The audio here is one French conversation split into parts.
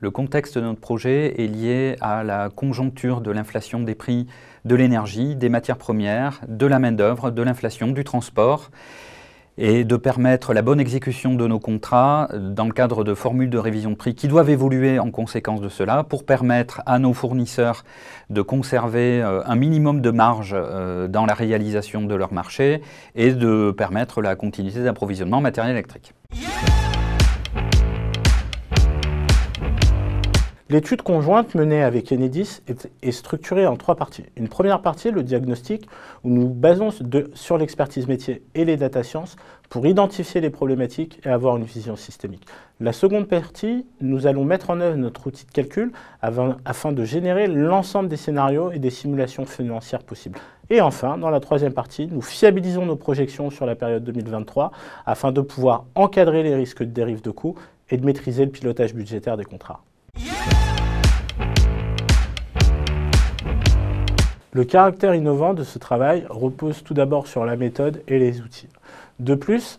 Le contexte de notre projet est lié à la conjoncture de l'inflation des prix de l'énergie, des matières premières, de la main-d'œuvre, de l'inflation, du transport, et de permettre la bonne exécution de nos contrats dans le cadre de formules de révision de prix qui doivent évoluer en conséquence de cela pour permettre à nos fournisseurs de conserver un minimum de marge dans la réalisation de leur marché et de permettre la continuité d'approvisionnement en matériel électrique. L'étude conjointe menée avec Enedis est structurée en 3 parties. Une première partie, le diagnostic, où nous basons sur l'expertise métier et les data science pour identifier les problématiques et avoir une vision systémique. La seconde partie, nous allons mettre en œuvre notre outil de calcul afin de générer l'ensemble des scénarios et des simulations financières possibles. Et enfin, dans la troisième partie, nous fiabilisons nos projections sur la période 2023 afin de pouvoir encadrer les risques de dérive de coûts et de maîtriser le pilotage budgétaire des contrats. Le caractère innovant de ce travail repose tout d'abord sur la méthode et les outils. De plus,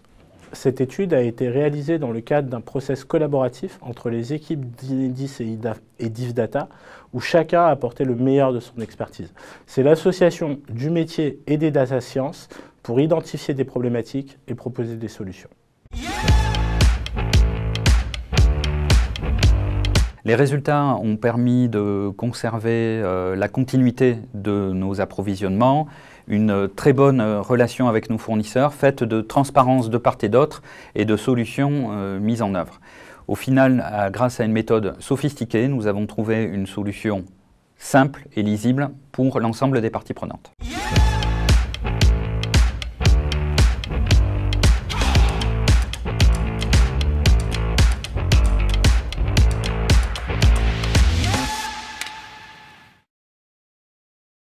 cette étude a été réalisée dans le cadre d'un process collaboratif entre les équipes d'Enedis et d'IFData, où chacun a apporté le meilleur de son expertise. C'est l'association du métier et des data science pour identifier des problématiques et proposer des solutions. Les résultats ont permis de conserver la continuité de nos approvisionnements, une très bonne relation avec nos fournisseurs, faite de transparence de part et d'autre et de solutions mises en œuvre. Au final, grâce à une méthode sophistiquée, nous avons trouvé une solution simple et lisible pour l'ensemble des parties prenantes.